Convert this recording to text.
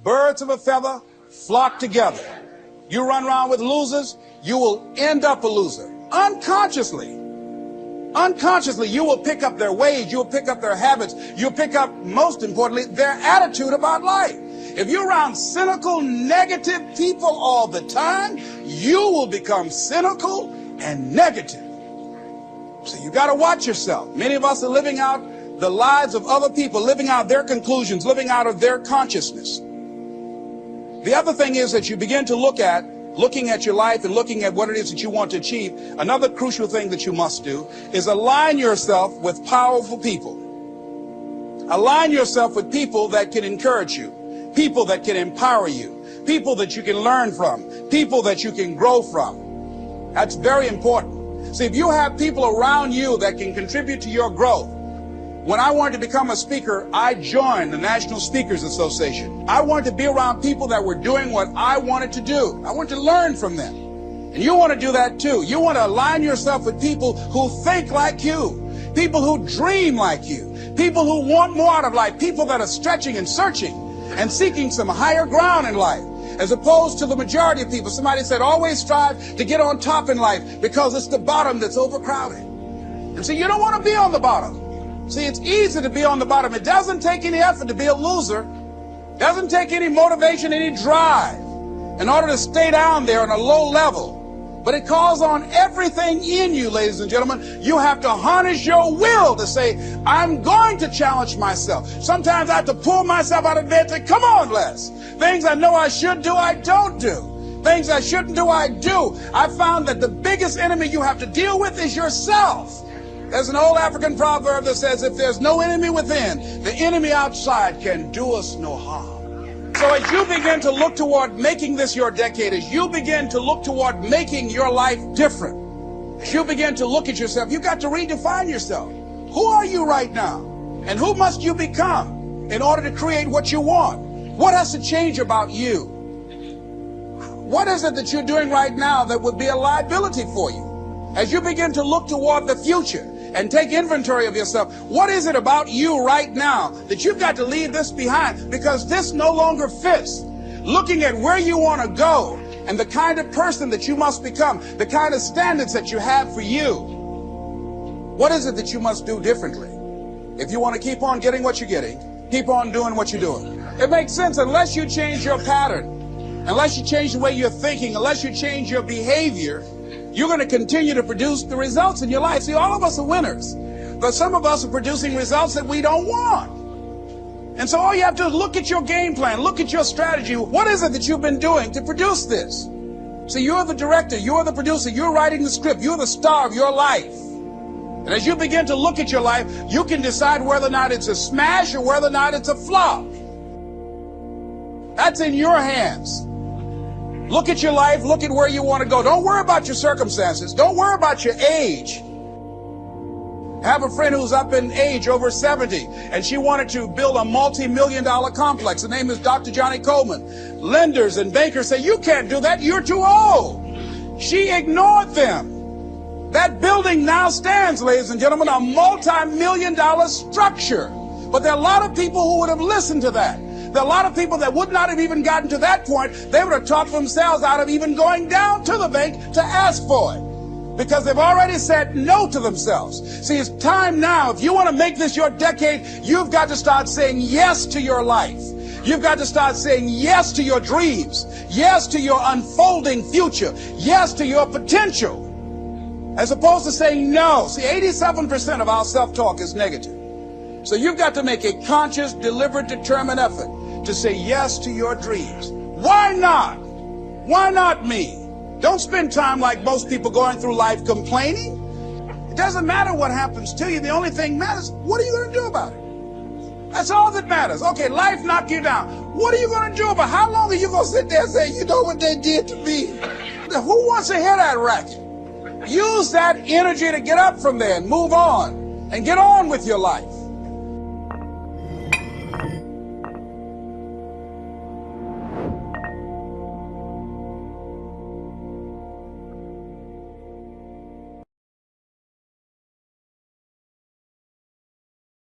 Birds of a feather flock together. You run around with losers, you will end up a loser. Unconsciously, you will pick up their ways, you'll pick up their habits, you'll pick up, most importantly, their attitude about life. If you're around cynical, negative people all the time, you will become cynical and negative. So you got to watch yourself. Many of us are living out the lives of other people, living out their conclusions, living out of their consciousness. The other thing is that you begin to looking at your life and looking at what it is that you want to achieve. Another crucial thing that you must do is align yourself with powerful people. Align yourself with people that can encourage you, people that can empower you, people that you can learn from, people that you can grow from. That's very important. See, if you have people around you that can contribute to your growth. When I wanted to become a speaker, I joined the National Speakers Association. I wanted to be around people that were doing what I wanted to do. I wanted to learn from them. And you want to do that too. You want to align yourself with people who think like you, people who dream like you, people who want more out of life, people that are stretching and searching and seeking some higher ground in life, as opposed to the majority of people. Somebody said, always strive to get on top in life because it's the bottom that's overcrowded. And so you don't want to be on the bottom. See, it's easy to be on the bottom. It doesn't take any effort to be a loser. It doesn't take any motivation, any drive in order to stay down there on a low level. But it calls on everything in you, ladies and gentlemen. You have to harness your will to say, I'm going to challenge myself. Sometimes I have to pull myself out of bed and say, come on, Les. Things I know I should do, I don't do. Things I shouldn't do, I do. I found that the biggest enemy you have to deal with is yourself. There's an old African proverb that says, if there's no enemy within, the enemy outside can do us no harm. So as you begin to look toward making this your decade, as you begin to look toward making your life different, as you begin to look at yourself, you've got to redefine yourself. Who are you right now? And who must you become in order to create what you want? What has to change about you? What is it that you're doing right now that would be a liability for you? As you begin to look toward the future and take inventory of yourself, what is it about you right now that you've got to leave this behind because this no longer fits? Looking at where you want to go and the kind of person that you must become, the kind of standards that you have for you. What is it that you must do differently? If you want to keep on getting what you're getting, keep on doing what you're doing. It makes sense unless you change your pattern, unless you change the way you're thinking, unless you change your behavior, you're going to continue to produce the results in your life. See, all of us are winners, but some of us are producing results that we don't want. And so all you have to do is look at your game plan, look at your strategy. What is it that you've been doing to produce this? See, you're the director, you're the producer, you're writing the script, you're the star of your life. And as you begin to look at your life, you can decide whether or not it's a smash or whether or not it's a flop. That's in your hands. Look at your life, look at where you want to go. Don't worry about your circumstances. Don't worry about your age. I have a friend who's up in age, over 70, and she wanted to build a multi-million-dollar complex. The name is Dr. Johnny Coleman. Lenders and bankers say, you can't do that, you're too old. She ignored them. That building now stands, ladies and gentlemen, a multi-million-dollar structure. But there are a lot of people who would have listened to that. There are a lot of people that would not have even gotten to that point. They would have talked themselves out of even going down to the bank to ask for it, because they've already said no to themselves. See, it's time now. If you want to make this your decade, you've got to start saying yes to your life. You've got to start saying yes to your dreams, yes to your unfolding future, yes to your potential, as opposed to saying no. See, 87% of our self-talk is negative. So you've got to make a conscious, deliberate, determined effort to say yes to your dreams. Why not? Why not me? Don't spend time like most people going through life complaining. It doesn't matter what happens to you. The only thing matters, what are you going to do about it? That's all that matters. Okay, life knocked you down. What are you going to do about it? How long are you going to sit there and say, you know what they did to me? Who wants to hear that racket? Use that energy to get up from there and move on and get on with your life.